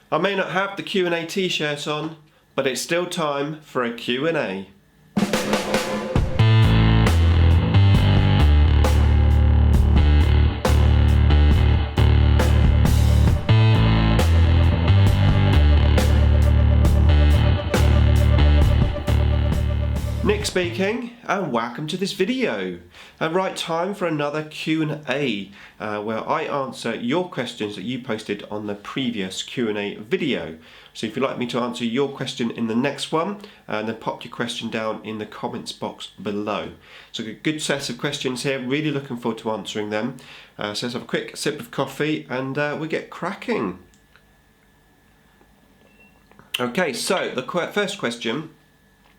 I may not have the Q&A t-shirt on, but it's still time for a Q&A. Nick speaking, and welcome to this video. Right time for another Q&A where I answer your questions that you posted on the previous Q&A video. So if you'd like me to answer your question in the next one, then pop your question down in the comments box below. So a good set of questions here, really looking forward to answering them. So let's have a quick sip of coffee and we get cracking. Okay, so the first question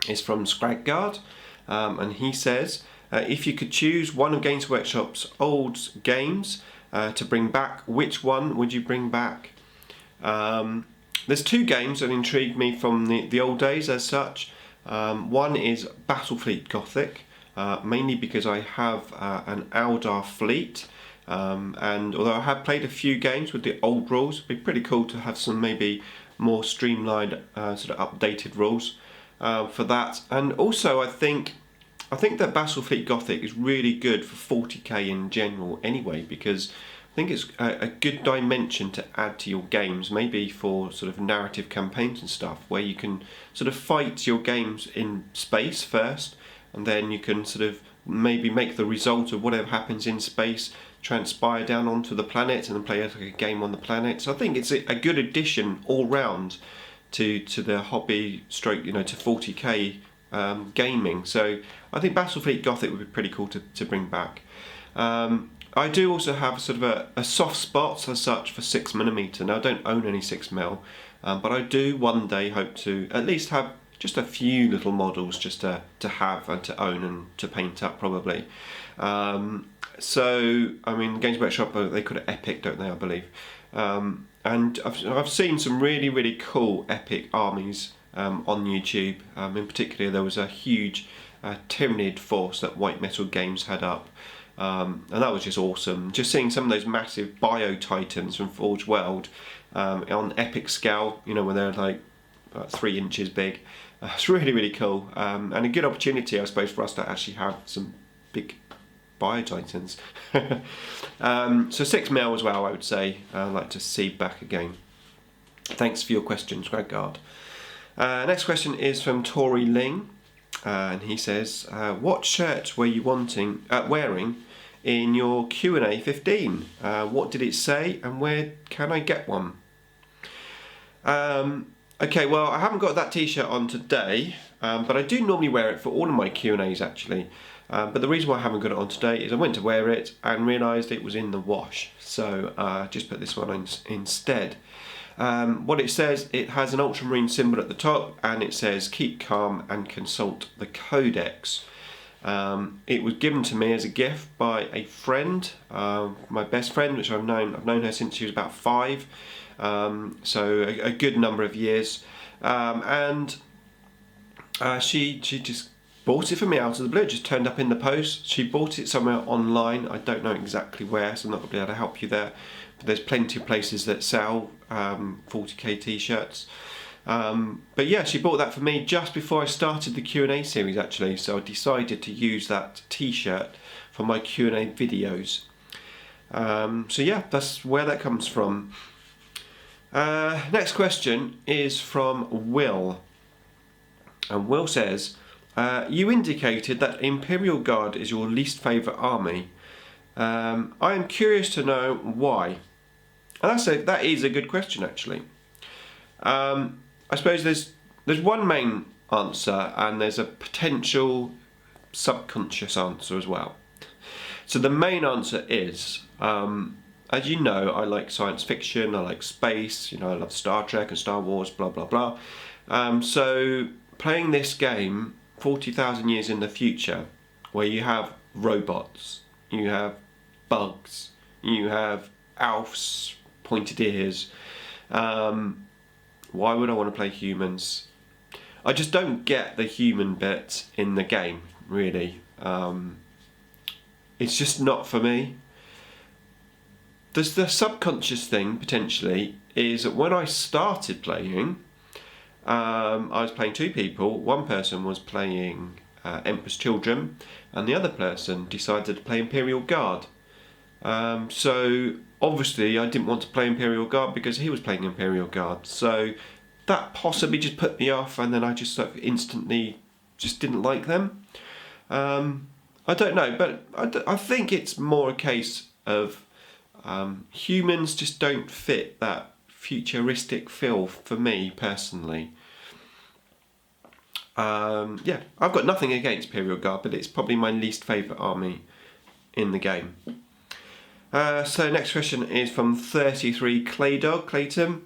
is from Scrag Guard, and he says, if you could choose one of Games Workshop's old games to bring back, which one would you bring back? There's two games that intrigue me from the old days as such. One is Battlefleet Gothic, mainly because I have an Eldar fleet, and although I have played a few games with the old rules, it'd be pretty cool to have some maybe more streamlined, sort of updated rules for that. And also I think that Battlefleet Gothic is really good for 40k in general anyway, because I think it's a good dimension to add to your games, maybe for sort of narrative campaigns and stuff, where you can sort of fight your games in space first, and then you can sort of maybe make the result of whatever happens in space transpire down onto the planet and then play like a game on the planet. So I think it's a good addition all round to the hobby stroke, to 40k gaming. So I think Battlefleet Gothic would be pretty cool to bring back. I do also have sort of a soft spot as such for 6mm. Now I don't own any 6mm, but I do one day hope to at least have just a few little models just to have and to own and to paint up probably. So I mean, Games Workshop, they call it Epic, don't they, I believe. And I've seen some really cool epic armies on YouTube. In particular, there was a huge Tyranid force that WhateMetalGames had up, and that was just awesome. Just seeing some of those massive bio titans from Forge World on epic scale, when they're like 3 inches big. It's really cool, and a good opportunity, I suppose, for us to actually have some big bio titans. So 6mm as well, I would say. I'd like to see back again. Thanks for your question, Scrag Guard. Next question is from Tory Ling, and he says, what shirt were you wearing in your Q&A 15? What did it say, and where can I get one? Okay, well, I haven't got that t-shirt on today, but I do normally wear it for all of my Q&As actually. But the reason why I haven't got it on today is I went to wear it and realised it was in the wash, so just put this one on instead. What it says, it has an ultramarine symbol at the top, and it says keep calm and consult the codex. It was given to me as a gift by a friend, my best friend, which I've known her since she was about 5, so a good number of years, and she just bought it for me out of the blue. It just turned up in the post. She bought it somewhere online. I don't know exactly where, so I'm not going to be able to help you there. But there's plenty of places that sell 40k t-shirts. But yeah, she bought that for me just before I started the Q&A series actually. So I decided to use that t-shirt for my Q&A videos. So yeah, that's where that comes from. Next question is from Will. And Will says, you indicated that Imperial Guard is your least favourite army. I am curious to know why. And that is a good question actually. I suppose there's one main answer, and there's a potential subconscious answer as well. So the main answer is, as you know, I like science fiction, I like space, I love Star Trek and Star Wars, blah blah blah. So playing this game 40,000 years in the future, where you have robots, you have bugs, you have elves, pointed ears, why would I want to play humans? I just don't get the human bit in the game, really. It's just not for me. There's the subconscious thing, potentially, is that when I started playing, I was playing 2 people. One person was playing Emperor's Children, and the other person decided to play Imperial Guard. So obviously I didn't want to play Imperial Guard because he was playing Imperial Guard. So that possibly just put me off, and then I just sort of instantly just didn't like them. I don't know, but I think it's more a case of humans just don't fit that futuristic feel for me personally. Yeah, I've got nothing against Imperial Guard, but it's probably my least favourite army in the game. So next question is from 33 Clayton,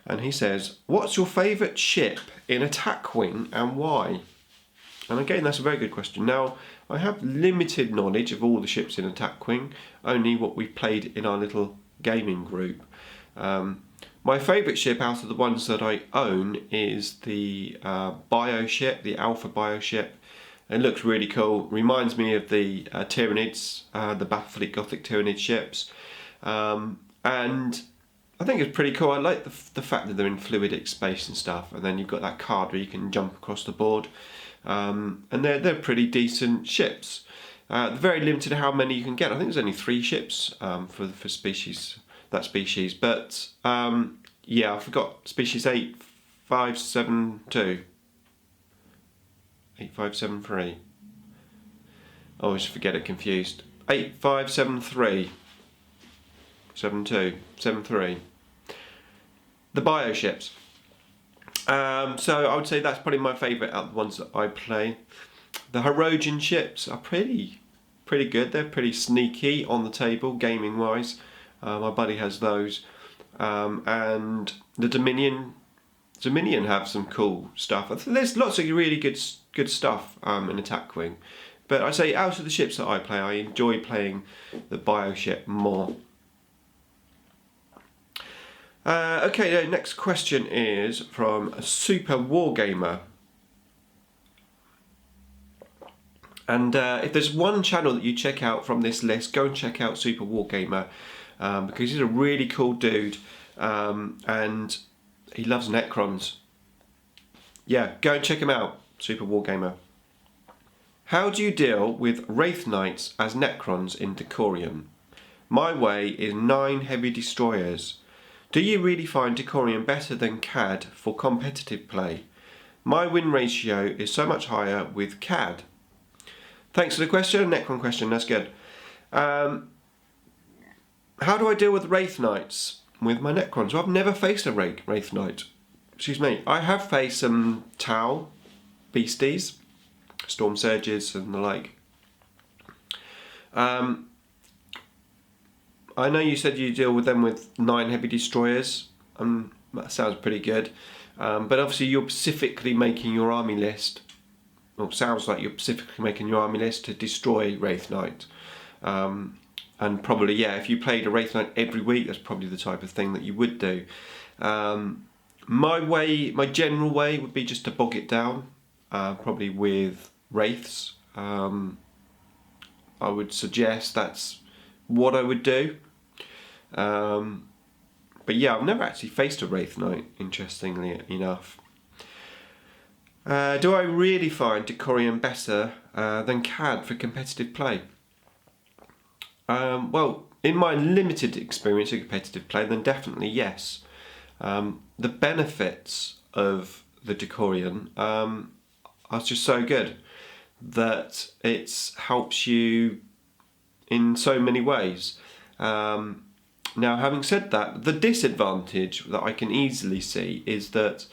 and he says, what's your favourite ship in Attack Wing and why? And again, that's a very good question. Now, I have limited knowledge of all the ships in Attack Wing, only what we played in our little gaming group. My favourite ship out of the ones that I own is the bio ship, the Alpha bio ship. It looks really cool. Reminds me of the Tyranids, the Battlefleet Gothic Tyranid ships. And I think it's pretty cool. I like the fact that they're in fluidic space and stuff. And then you've got that card where you can jump across the board. And they're pretty decent ships. They're very limited how many you can get. I think there's only 3 ships for species. That species, but yeah, I forgot species 8572, 8573. I always forget it confused. 8573, 72, 73. The bio ships. So I would say that's probably my favourite out of the ones that I play. The Herodian ships are pretty good. They're pretty sneaky on the table, gaming wise. My buddy has those, and the Dominion have some cool stuff. There's lots of really good stuff in Attack Wing, but I say out of the ships that I play, I enjoy playing the bio ship more. Okay, the next question is from Super Wargamer, and if there's one channel that you check out from this list, go and check out Super Wargamer. Because he's a really cool dude, and he loves Necrons. Yeah, go and check him out, Super Wargamer. How do you deal with Wraith Knights as Necrons in Decorion? My way is 9 heavy destroyers. Do you really find Decorion better than CAD for competitive play? My win ratio is so much higher with CAD. Thanks for the question, Necron question, that's good. How do I deal with Wraith Knights with my Necrons? Well, I've never faced a Wraith Knight. Excuse me. I have faced some Tau beasties, Storm Surges and the like. I know you said you deal with them with 9 heavy destroyers. That sounds pretty good. But obviously you're specifically making your army list. Well, it sounds like you're specifically making your army list to destroy Wraith Knight. And probably, yeah, if you played a Wraith Knight every week, that's probably the type of thing that you would do. My general way would be just to bog it down, probably with Wraiths. I would suggest that's what I would do. But yeah, I've never actually faced a Wraith Knight, interestingly enough. Do I really find Decorion better than CAD for competitive play? Well, in my limited experience of competitive play, then definitely yes. The benefits of the Decorion are just so good that it helps you in so many ways. Now, having said that, the disadvantage that I can easily see is that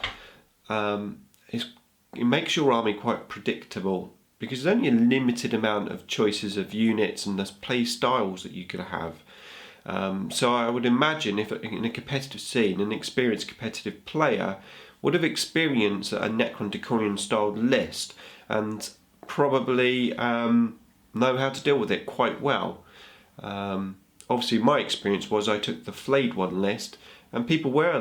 it makes your army quite predictable, because there's only a limited amount of choices of units and there's play styles that you could have. So I would imagine if in a competitive scene, an experienced competitive player would have experienced a Necron Decorion styled list and probably know how to deal with it quite well. Obviously my experience was I took the flayed one list, and people were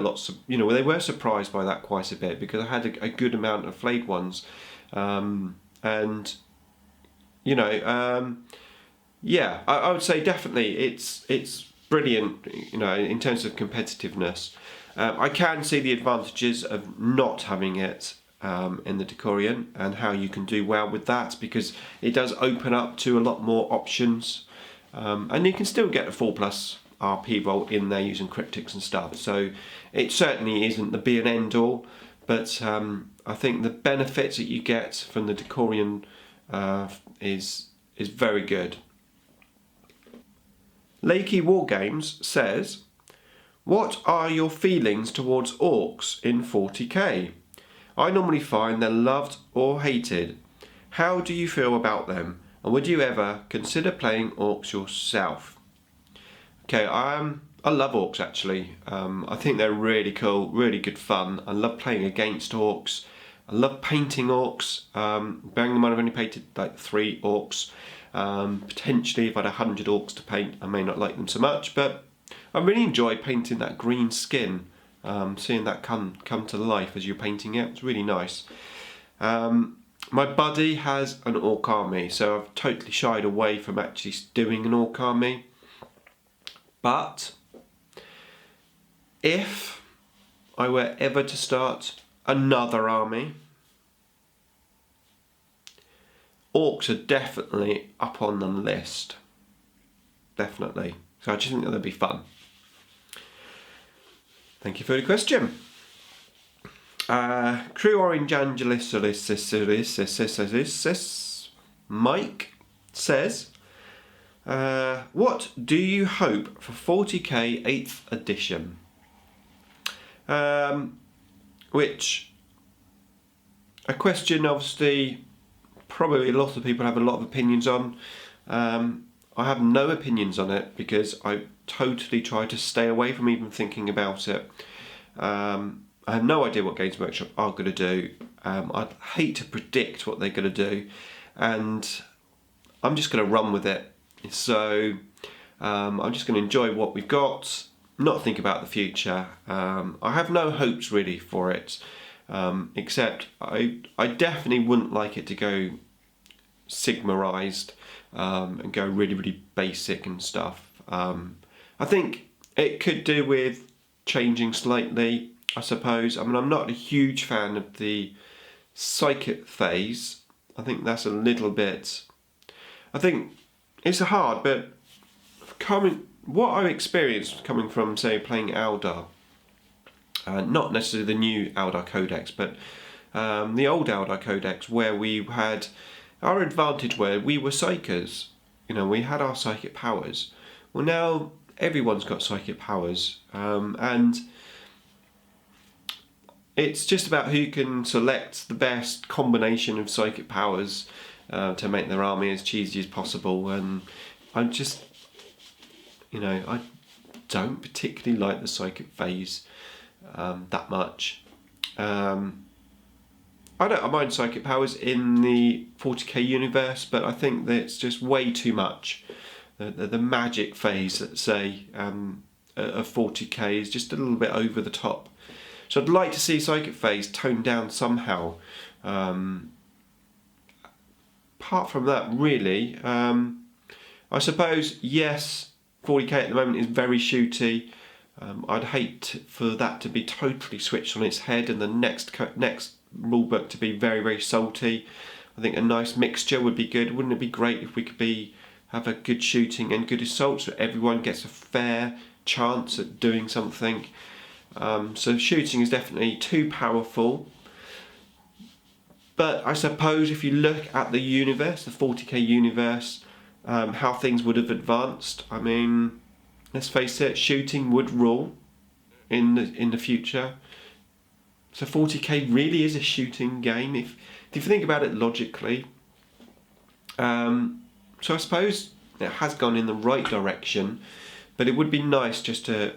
they were surprised by that quite a bit, because I had a good amount of flayed ones. And yeah, I would say definitely it's brilliant, in terms of competitiveness. I can see the advantages of not having it in the Decorion and how you can do well with that, because it does open up to a lot more options, and you can still get a 4+ RP roll in there using cryptics and stuff, so it certainly isn't the be and end all, but I think the benefits that you get from the Decorion is very good. Lakey Wargames says, what are your feelings towards Orks in 40k? I normally find they're loved or hated. How do you feel about them? And would you ever consider playing Orks yourself? Okay, I love Orks actually. I think they're really cool, really good fun. I love playing against Orks. I love painting Orks. Bearing in mind I've only painted like 3 Orks. Potentially if I had 100 Orks to paint I may not like them so much, but I really enjoy painting that green skin, seeing that come to life as you're painting it. It's really nice. My buddy has an Ork army, so I've totally shied away from actually doing an Ork army. But if I were ever to start another army, Orks are definitely up on the list. Definitely. So I just think that would be fun. Thank you for the question. Cruorangelussilicis Mike says, what do you hope for 40k 8th edition? Which, a question obviously probably a lot of people have a lot of opinions on. I have no opinions on it because I totally try to stay away from even thinking about it. I have no idea what Games Workshop are going to do. I'd hate to predict what they're going to do, and I'm just going to run with it. So I'm just going to enjoy what we've got, not think about the future. I have no hopes really for it, except I definitely wouldn't like it to go Sigmarized and go really basic and stuff. I think it could do with changing slightly, I suppose. I mean, I'm not a huge fan of the psychic phase. I think that's a little bit, I think it's hard, but what I've experienced coming from, say, playing Eldar, not necessarily the new Eldar Codex, but the old Eldar Codex, where we had our advantage where we were psychers. You know, we had our psychic powers. Well, now everyone's got psychic powers, and it's just about who can select the best combination of psychic powers to make their army as cheesy as possible. And I'm just, you know, I don't particularly like the psychic phase that much. I don't mind psychic powers in the 40k universe, but I think that it's just way too much. The magic phase, let's say, of 40k is just a little bit over the top. So I'd like to see psychic phase toned down somehow. Apart from that, really, I suppose, yes, 40k at the moment is very shooty. I'd hate for that to be totally switched on its head and the next rulebook to be very salty. I think a nice mixture would be good. Wouldn't it be great if we could have a good shooting and good assault so everyone gets a fair chance at doing something? So shooting is definitely too powerful. But I suppose if you look at the universe, the 40k universe, how things would have advanced, I mean, let's face it, shooting would rule in the future. So 40k really is a shooting game if you think about it logically. So I suppose it has gone in the right direction, but it would be nice just to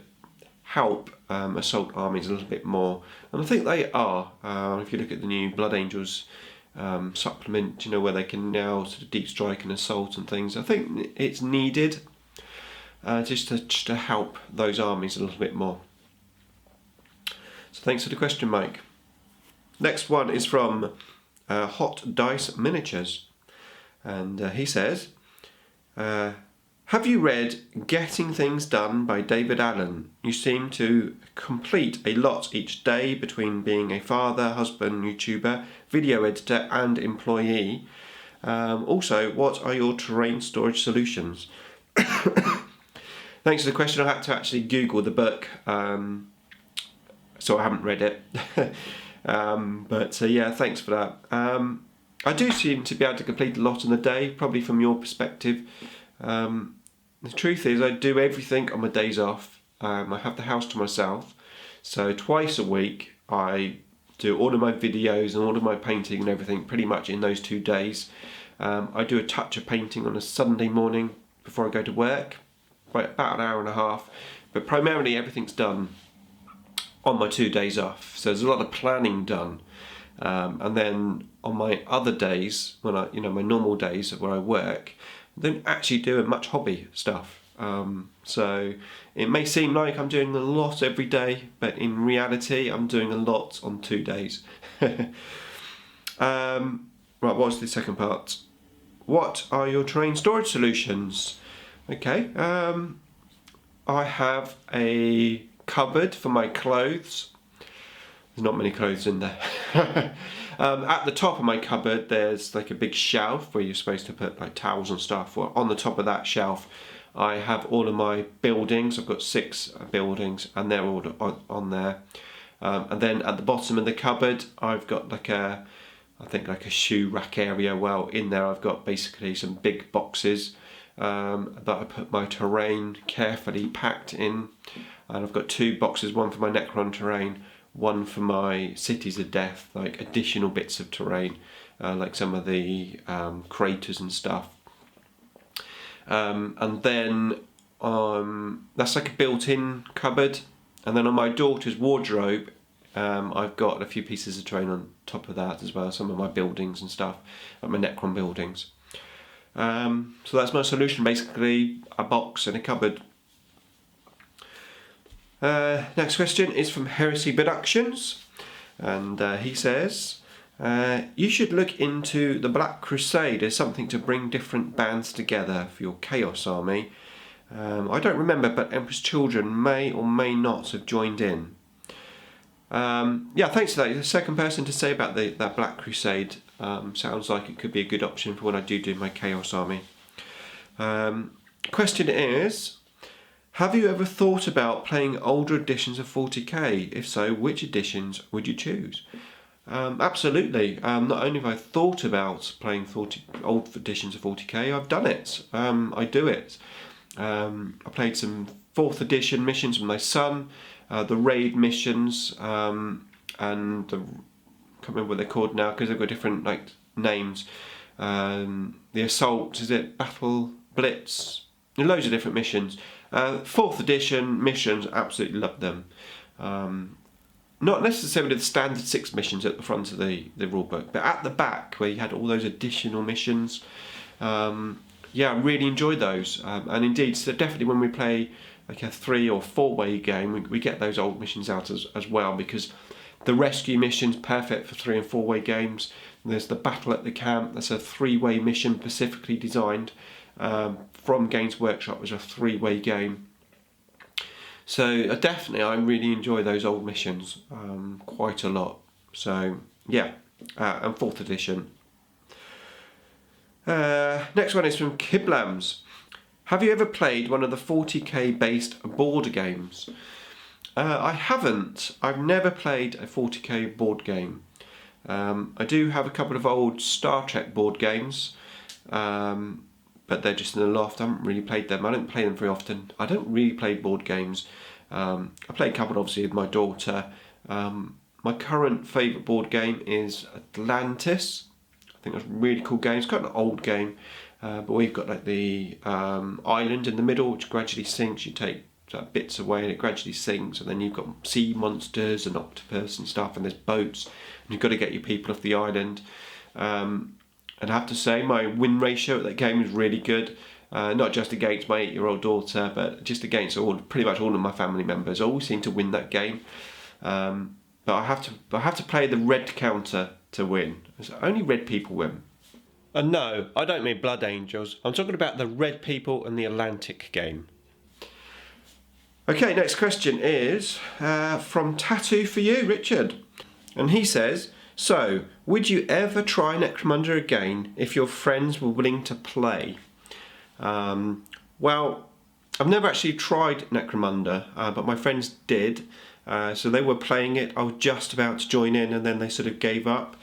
help assault armies a little bit more, and I think they are. If you look at the new Blood Angels supplement, you know, where they can now sort of deep strike and assault and things, I think it's needed just to help those armies a little bit more. So thanks for the question, Mike. Next one is from Hot Dice Miniatures, and he says, Have you read Getting Things Done by David Allen? You seem to complete a lot each day between being a father, husband, YouTuber, video editor and employee. Also, what are your terrain storage solutions? Thanks for the question. I had to actually Google the book, so I haven't read it. Yeah, thanks for that. I do seem to be able to complete a lot in a day, probably from your perspective. The truth is I do everything on my days off. I have the house to myself, so twice a week I do all of my videos and all of my painting and everything pretty much in those 2 days. I do a touch of painting on a Sunday morning before I go to work, about an hour and a half, but primarily everything's done on my 2 days off, so there's a lot of planning done. And then on my other days, when my normal days where I work, I don't actually do much hobby stuff. So it may seem like I'm doing a lot every day, but in reality I'm doing a lot on 2 days. Right, what's the second part? What are your terrain storage solutions? Okay, I have a cupboard for my clothes. There's not many clothes in there. At the top of my cupboard there's like a big shelf where you're supposed to put like towels and stuff. Well, on the top of that shelf I have all of my buildings. I've got 6 buildings and they're all on there. And then at the bottom of the cupboard I've got like a shoe rack area. Well, in there I've got basically some big boxes that I put my terrain carefully packed in. And I've got 2 boxes, one for my Necron terrain, one for my Cities of Death, like additional bits of terrain, like some of the craters and stuff. And then that's like a built-in cupboard. And then on my daughter's wardrobe, I've got a few pieces of terrain on top of that as well, some of my buildings and stuff, like my Necron buildings. So that's my solution, basically a box and a cupboard. Next question is from HeresyProducktionz, and he says, you should look into the Black Crusade as something to bring different bands together for your Chaos Army. I don't remember, but Emperor's Children may or may not have joined in. Yeah, thanks for that. You're the second person to say about that Black Crusade. Sounds like it could be a good option for when I do my Chaos Army. Question is, have you ever thought about playing older editions of 40k? If so, which editions would you choose? Absolutely. Not only have I thought about playing old editions of 40k, I've done it. I do it. I played some 4th edition missions with my son, the raid missions, and I can't remember what they're called now because they've got different names. The assault, is it Battle Blitz? Loads of different missions. 4th edition missions, absolutely love them. Not necessarily the standard 6 missions at the front of the rulebook, but at the back where you had all those additional missions. Yeah, I really enjoyed those. And indeed, so definitely when we play like a 3 or 4-way game, we get those old missions out as well, because the rescue mission's perfect for 3 and 4-way games. There's the battle at the camp, that's a 3-way mission specifically designed from Games Workshop as a 3-way game. So definitely I really enjoy those old missions quite a lot. So yeah, and 4th edition. Next one is from Kiblams. Have you ever played one of the 40k based board games? I haven't. I've never played a 40k board game. I do have a couple of old Star Trek board games, but they're just in the loft. I haven't really played them. I don't play them very often. I don't really play board games. I play a couple obviously with my daughter. My current favourite board game is Atlantis. I think that's a really cool game. It's quite an old game, but we've got like the island in the middle which gradually sinks. You take bits away and it gradually sinks, and then you've got sea monsters and octopus and stuff, and there's boats, and you've got to get your people off the island. And I have to say my win ratio at that game is really good. Not just against my 8-year-old daughter, but just against pretty much all of my family members. I always seem to win that game. But I have to play the red counter to win. So only red people win. No, I don't mean Blood Angels. I'm talking about the Red People and the Atlantic game. Okay, next question is from Tattoo For You, Richard. And he says, so, would you ever try Necromunda again if your friends were willing to play? Well, I've never actually tried Necromunda, but my friends did. So they were playing it. I was just about to join in and then they sort of gave up.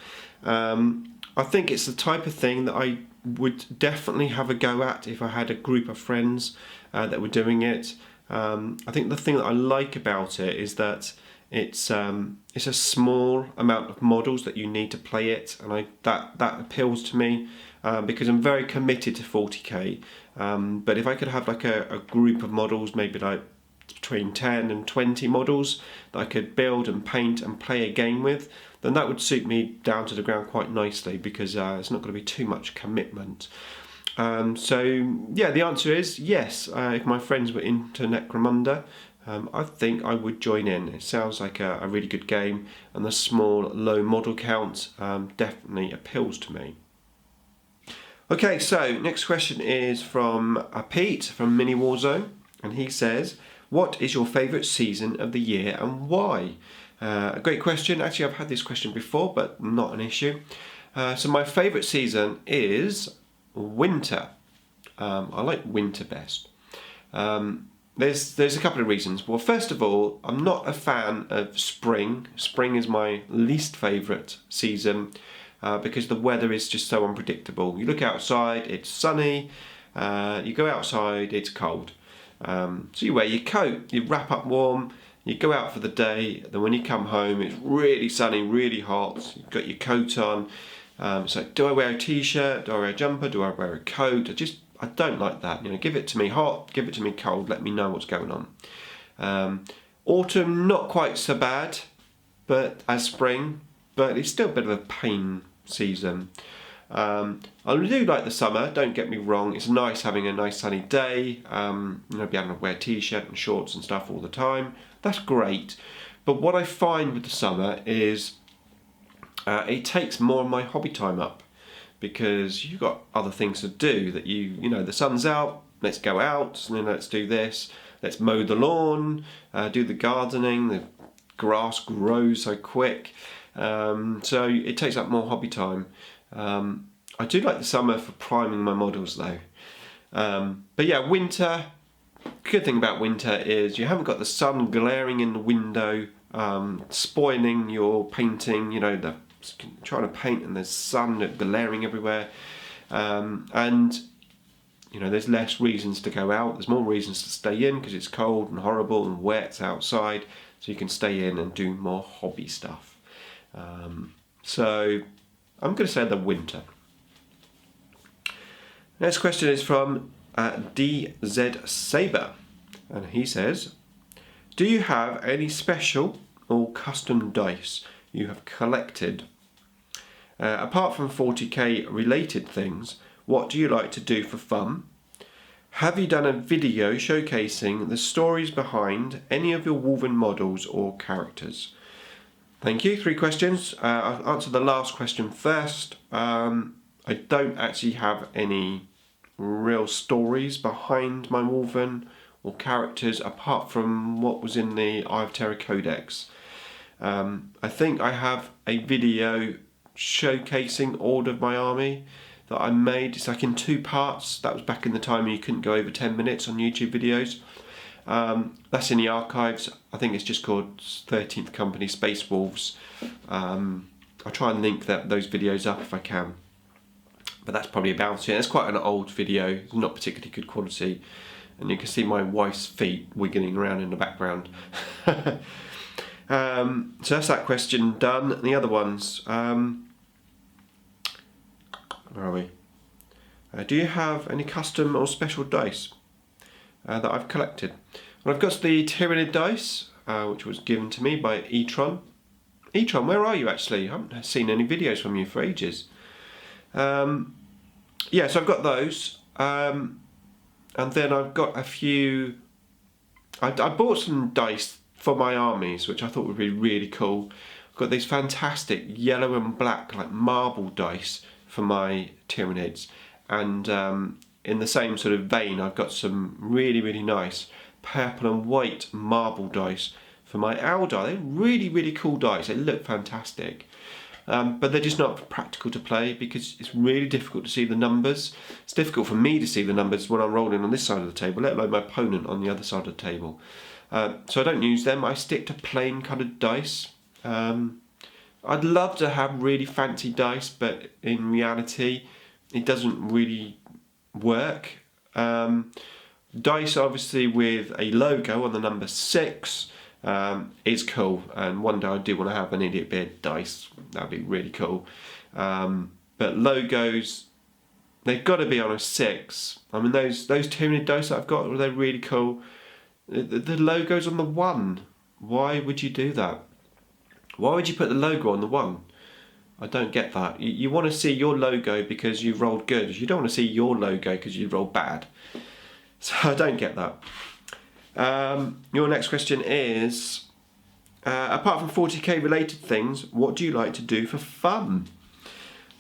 I think it's the type of thing that I would definitely have a go at if I had a group of friends that were doing it. I think the thing that I like about it is that it's a small amount of models that you need to play it, and that appeals to me because I'm very committed to 40k. But if I could have like a group of models, maybe like between 10 and 20 models that I could build and paint and play a game with, then that would suit me down to the ground quite nicely, because it's not going to be too much commitment. So yeah, the answer is yes. If my friends were into Necromunda, I think I would join in. It sounds like a really good game, and the small, low model count definitely appeals to me. Okay, so next question is from Pete from Mini Warzone, and he says, what is your favourite season of the year and why? A great question. Actually, I've had this question before, but not an issue. So my favourite season is winter. I like winter best. There's a couple of reasons. Well, first of all, I'm not a fan of spring. Spring is my least favourite season because the weather is just so unpredictable. You look outside, it's sunny. You go outside, it's cold. So you wear your coat, you wrap up warm, you go out for the day, then when you come home, it's really sunny, really hot. You've got your coat on. So do I wear a t-shirt? Do I wear a jumper? Do I wear a coat? I don't like that. You know, give it to me hot, give it to me cold. Let me know what's going on. Autumn, not quite so bad, but as spring, but it's still a bit of a pain season. I do like the summer. Don't get me wrong. It's nice having a nice sunny day. You know, be able to wear t-shirt and shorts and stuff all the time. That's great. But what I find with the summer is it takes more of my hobby time up, because you've got other things to do that you know, the sun's out, let's go out, and then let's do this, let's mow the lawn, do the gardening, the grass grows so quick, so it takes up more hobby time. I do like the summer for priming my models though. But yeah, winter, good thing about winter is you haven't got the sun glaring in the window, spoiling your painting, you know, trying to paint and there's sun glaring everywhere, and you know, there's less reasons to go out, there's more reasons to stay in because it's cold and horrible and wet outside, so you can stay in and do more hobby stuff. So I'm going to say the winter. Next question is from DZ Sabre, and he says, do you have any special or custom dice you have collected? Apart from 40k related things, what do you like to do for fun? Have you done a video showcasing the stories behind any of your woven models or characters? Thank you. 3 questions. I'll answer the last question first. I don't actually have any real stories behind my woven or characters apart from what was in the Eye of Terror Codex. I think I have a video showcasing all of my army that I made. It's like in 2 parts. That was back in the time when you couldn't go over 10 minutes on YouTube videos. That's in the archives. I think it's just called 13th Company Space Wolves. I'll try and link those videos up if I can. But that's probably about it. It's quite an old video. It's not particularly good quality. And you can see my wife's feet wiggling around in the background. So that's that question done. And the other ones, where are we? Do you have any custom or special dice that I've collected? Well, I've got the Tyranid dice, which was given to me by E-TRON. E-TRON, where are you actually? I haven't seen any videos from you for ages. Yeah, so I've got those. And then I've got a few... I bought some dice for my armies, which I thought would be really cool. I've got these fantastic yellow and black, like marble dice for my Tyranids. And in the same sort of vein, I've got some really, really nice purple and white marble dice for my owl die. They're really, really cool dice. They look fantastic. But they're just not practical to play because it's really difficult to see the numbers. It's difficult for me to see the numbers when I'm rolling on this side of the table, let alone my opponent on the other side of the table. So I don't use them. I stick to plain coloured dice. I'd love to have really fancy dice, but in reality it doesn't really work. Dice obviously with a logo on the number 6 is cool, and one day I do want to have an IDICBeer dice. That'd be really cool. But logos, they've got to be on a 6. I mean, those Tyranid dice that I've got, they're really cool. The logo's on the 1. Why would you do that? Why would you put the logo on the 1? I don't get that. You want to see your logo because you've rolled good. You don't want to see your logo because you've rolled bad. So I don't get that. Your next question is, apart from 40k related things, what do you like to do for fun?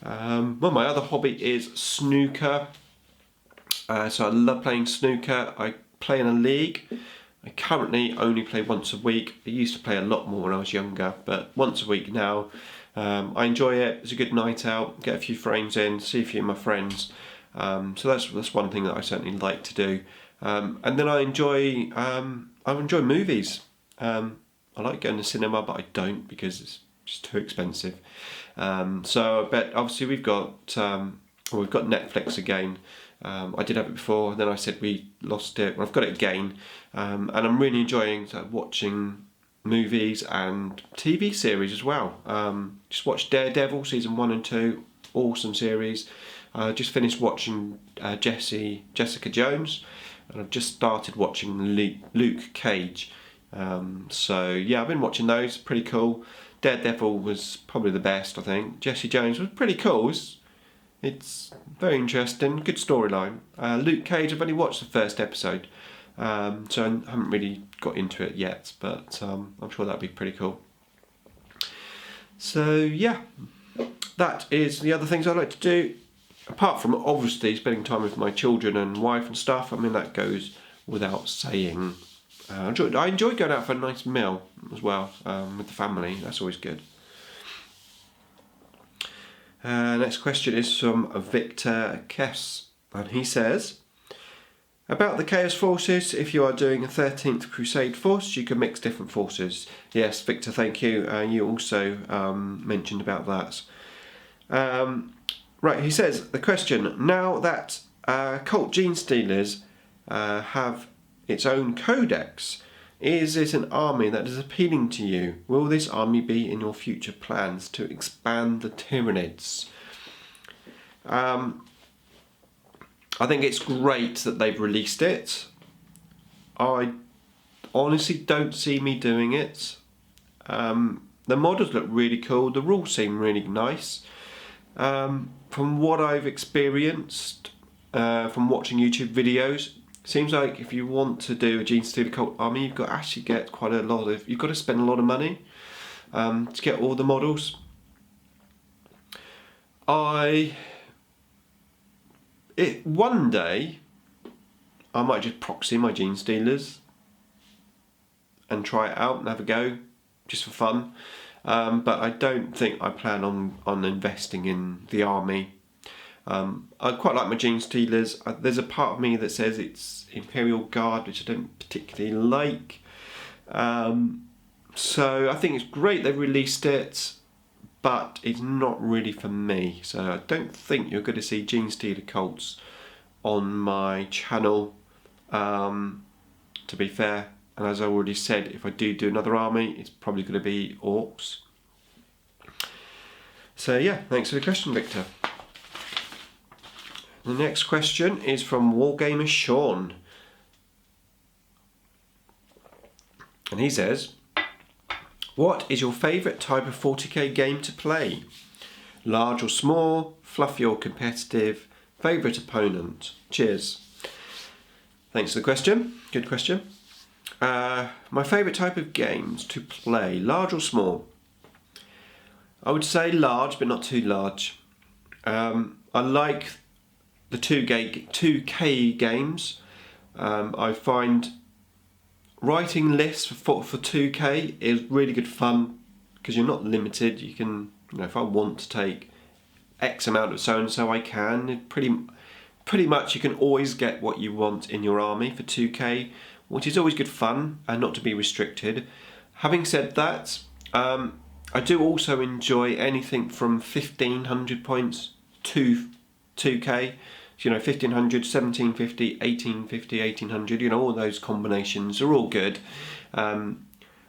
Well, my other hobby is snooker. So I love playing snooker. I play in a league. I currently only play once a week. I used to play a lot more when I was younger, but once a week now. I enjoy it. It's a good night out. Get a few frames in, see a few of my friends. So that's one thing that I certainly like to do. And then I enjoy movies. I like going to cinema, but I don't because it's just too expensive. So I bet obviously we've got Netflix again. I did have it before, then I said we lost it. Well, I've got it again, and I'm really enjoying watching movies and TV series as well. Just watched Daredevil season 1 and 2, awesome series. Just finished watching Jessica Jones, and I've just started watching Luke Cage. So yeah, I've been watching those, pretty cool. Daredevil was probably the best, I think. Jessica Jones was pretty cool. It's very interesting, good storyline. Luke Cage, I've only watched the first episode, so I haven't really got into it yet, but I'm sure that'd be pretty cool. So yeah, that is the other things I like to do. Apart from obviously spending time with my children and wife and stuff, I mean that goes without saying. I enjoy going out for a nice meal as well with the family. That's always good. Next question is from Victor Kess, and he says, about the Chaos Forces, if you are doing a 13th Crusade force, you can mix different forces. Yes, Victor, thank you. You also mentioned about that. Right, he says, the question, now that Cult Genestealers have its own codex, is it an army that is appealing to you? Will this army be in your future plans to expand the Tyranids? I think it's great that they've released it. I honestly don't see me doing it. The models look really cool. The rules seem really nice. From what I've experienced from watching YouTube videos, seems like if you want to do a Genestealer Cult army, you've got to actually get you've got to spend a lot of money to get all the models. One day I might just proxy my Genestealers and try it out and have a go, just for fun. But I don't think I plan on investing in the army. I quite like my Genestealers. There's a part of me that says it's Imperial Guard, which I don't particularly like. So I think it's great they've released it, but it's not really for me. So I don't think you're going to see Genestealer Cults on my channel, to be fair. And as I already said, if I do another army, it's probably going to be Orks. So yeah, thanks for the question, Victor. The next question is from Wargamer Shawn, and he says, what is your favourite type of 40k game to play? Large or small, fluffy or competitive, favourite opponent? Cheers. Thanks for the question, good question. My favourite type of games to play, large or small? I would say large, but not too large. I like the 2K games. I find writing lists for 2K is really good fun because you're not limited. You can, if I want to take X amount of so and so, I can. Pretty much you can always get what you want in your army for 2K, which is always good fun and not to be restricted. Having said that, I do also enjoy anything from 1500 points to 2K. So, 1500, 1750, 1850, 1800, all those combinations are all good. I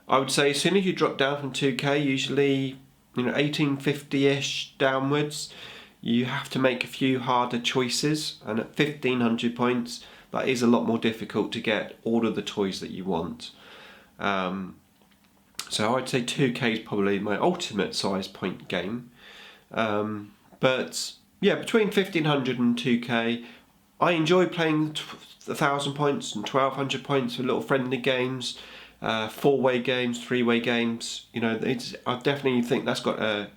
would say as soon as you drop down from 2K, usually 1850-ish downwards, you have to make a few harder choices, and at 1500 points that is a lot more difficult to get all of the toys that you want. So I'd say 2K is probably my ultimate size point game. But yeah, between 1500 and 2K, I enjoy playing 1000 points and 1200 points for little friendly games, 4-way games, 3-way games. I definitely think that's got a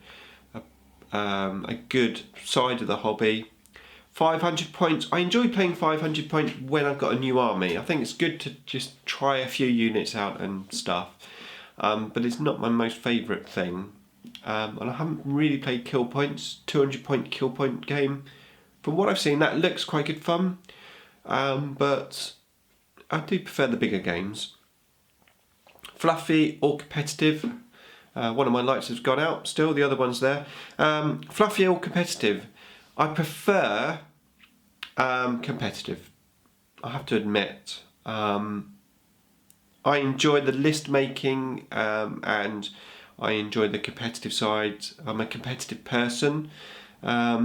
good side of the hobby. 500 points, I enjoy playing 500 points when I've got a new army. I think it's good to just try a few units out and stuff. But it's not my most favourite thing. And I haven't really played kill points, 200 point kill point game. From what I've seen, that looks quite good fun. But I do prefer the bigger games. Fluffy or competitive. One of my lights has gone out still, the other one's there. Fluffy or competitive. I prefer competitive, I have to admit. I enjoy the list making and I enjoy the competitive side. I'm a competitive person. I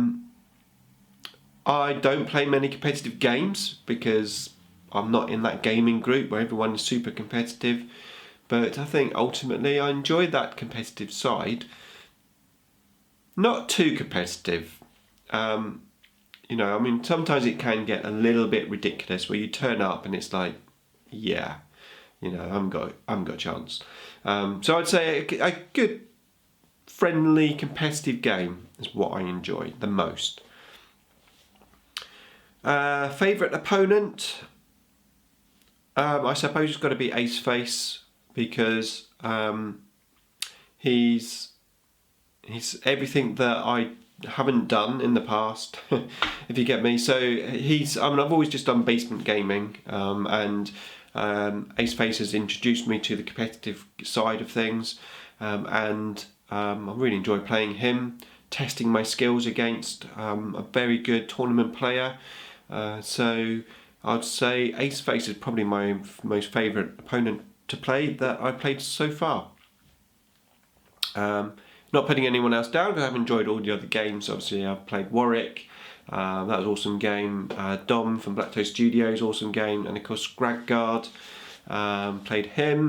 don't play many competitive games because I'm not in that gaming group where everyone is super competitive. But I think ultimately I enjoy that competitive side. Not too competitive. Sometimes it can get a little bit ridiculous where you turn up and it's like, yeah, I haven't got a chance. So I'd say a good, friendly, competitive game is what I enjoy the most. Favourite opponent? I suppose it's got to be Aceface because he's everything that I haven't done in the past, if you get me. So I've always just done basement gaming, and Aceface has introduced me to the competitive side of things, and I really enjoy playing him, testing my skills against a very good tournament player. So I'd say Aceface is probably my most favourite opponent to play that I've played so far. Not putting anyone else down because I've enjoyed all the other games. Obviously I've played Warwick, that was an awesome game. Dom from Black Toe Studios, awesome game. And of course Scrag Guard, played him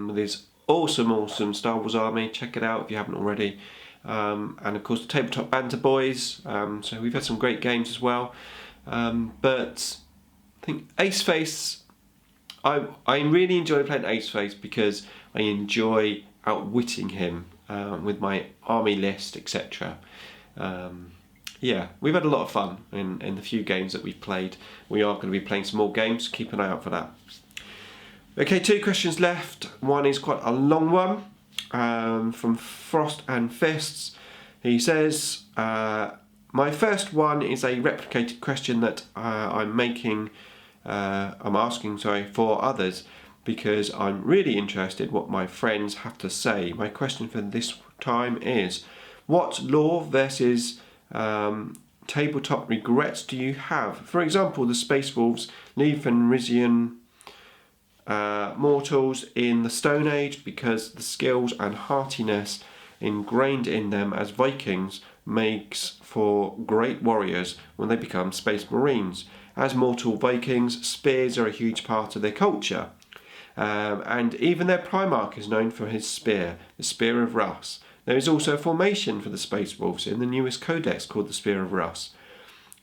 with his awesome Star Wars army. Check it out if you haven't already. And of course the tabletop Banter boys. So we've had some great games as well. But I think Aceface, I really enjoy playing Aceface because I enjoy outwitting him with my army list, etc. Yeah, we've had a lot of fun in the few games that we've played. We are going to be playing some more games, keep an eye out for that. Okay, 2 questions left. One is quite a long one, from Frost and Fists. He says, my first one is a replicated question that I'm asking for others because I'm really interested what my friends have to say. My question for this time is, what lore versus tabletop regrets do you have? For example, the Space Wolves leave Fenrisian mortals in the Stone Age because the skills and heartiness ingrained in them as Vikings makes for great warriors when they become Space Marines. As mortal Vikings, spears are a huge part of their culture. And even their Primarch is known for his spear, the Spear of Russ. There is also a formation for the Space Wolves in the newest codex called the Spear of Russ.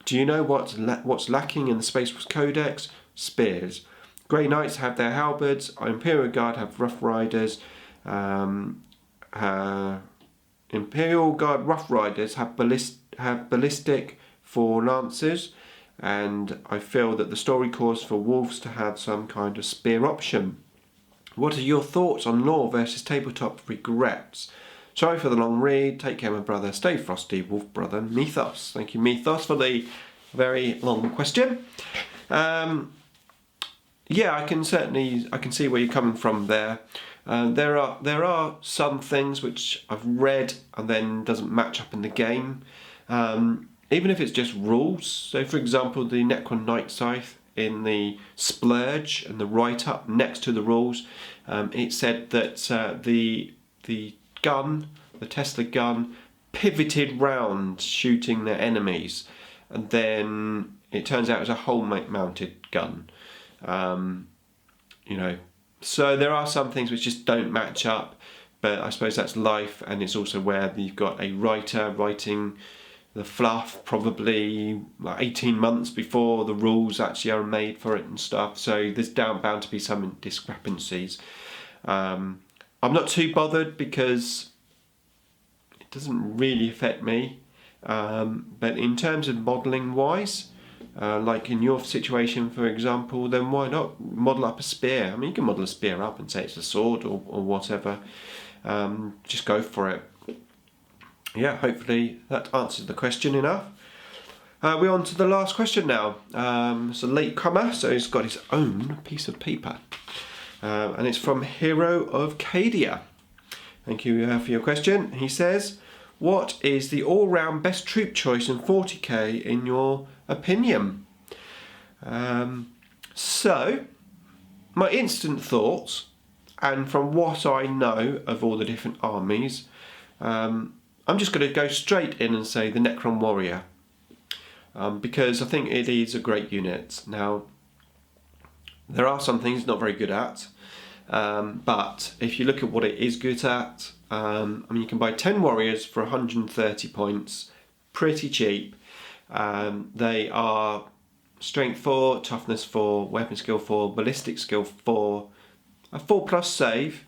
Do you know what's lacking in the Space Wolves codex? Spears. Grey Knights have their halberds, Imperial Guard have Rough Riders, Imperial Guard Rough Riders have ballistic for lancers, and I feel that the story calls for wolves to have some kind of spear option. What are your thoughts on lore versus tabletop regrets? Sorry for the long read. Take care, my brother. Stay frosty, Wolf Brother Mythos. Thank you, Mythos, for the very long question. Yeah, I can see where you're coming from there. There are some things which I've read and then doesn't match up in the game, even if it's just rules. So, for example, the Necron Night Scythe in the splurge and the write-up next to the rules, it said that the gun, the Tesla gun, pivoted round shooting their enemies, and then it turns out it was a hole-mounted gun. You know, so there are some things which just don't match up, but I suppose that's life, and it's also where you've got a writer writing the fluff probably 18 months before the rules actually are made for it and stuff, so there's bound to be some discrepancies. I'm not too bothered because it doesn't really affect me, but in terms of modelling wise, like in your situation, for example, then why not model up a spear? I mean, you can model a spear up and say it's a sword or whatever. Just go for it. Yeah, hopefully that answers the question enough. We're on to the last question now. It's a late comer, so he's got his own piece of paper. And it's from Hero of Cadia. Thank you for your question. He says, what is the all-round best troop choice in 40k in your opinion? So, my instant thoughts, and from what I know of all the different armies, I'm just going to go straight in and say the Necron Warrior, because I think it is a great unit. Now, there are some things it's not very good at, but if you look at what it is good at, I mean, you can buy 10 warriors for 130 points, pretty cheap. They are strength 4, toughness 4, weapon skill 4, ballistic skill 4, a 4+ save,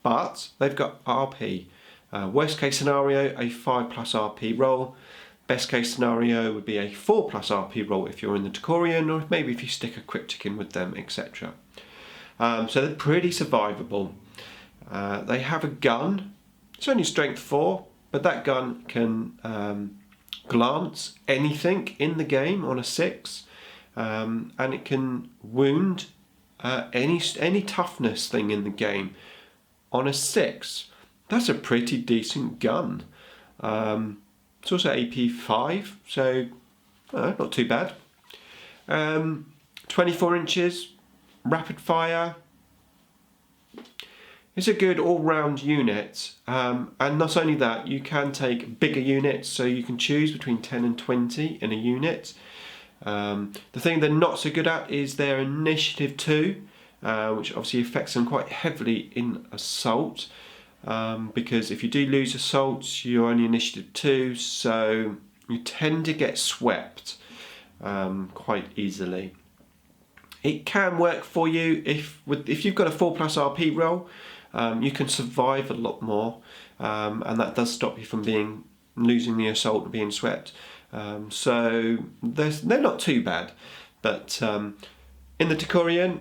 but they've got RP. Worst case scenario, a 5+ RP roll. Best case scenario would be a 4+ RP roll if you're in the Decorion, or maybe if you stick a cryptic in with them, etc. So they're pretty survivable. They have a gun. It's only strength 4, but that gun can glance anything in the game on a 6, and it can wound any toughness thing in the game on a 6. That's a pretty decent gun. It's also AP 5, so not too bad. 24 inches, rapid fire. It's a good all-round unit, and not only that, you can take bigger units, so you can choose between 10 and 20 in a unit. The thing they're not so good at is their initiative 2, which obviously affects them quite heavily in assault, because if you do lose assault, you're only initiative 2, so you tend to get swept quite easily. It can work for you if you've got a 4+ RP roll. You can survive a lot more, and that does stop you from losing the assault and being swept. So they're not too bad, but in the Decorion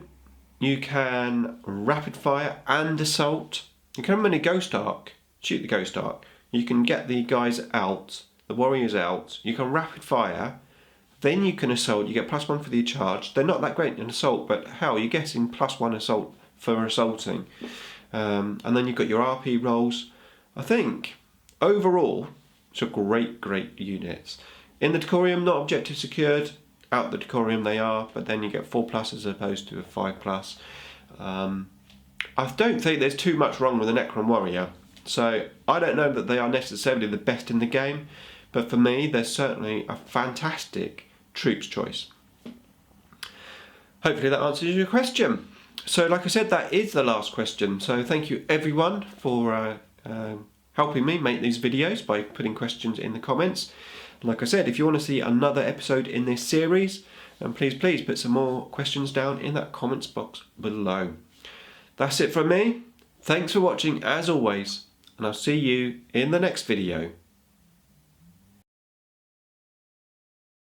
you can rapid fire and assault. You can run a Ghost Arc, shoot the Ghost Arc. You can get the guys out, the warriors out. You can rapid fire, then you can assault. You get +1 for the charge. They're not that great in assault, but hell, you're getting +1 assault for assaulting. And then you've got your RP rolls. I think overall it's a great unit. In the Decorium, not objective secured. Out the Decorium they are, but then you get 4+ as opposed to a 5+. I don't think there's too much wrong with the Necron Warrior, so I don't know that they are necessarily the best in the game, but for me they're certainly a fantastic troops choice. Hopefully that answers your question. So like I said, that is the last question, so thank you everyone for helping me make these videos by putting questions in the comments. Like I said, if you want to see another episode in this series, then please put some more questions down in that comments box below. That's it from me. Thanks for watching as always, and I'll see you in the next video.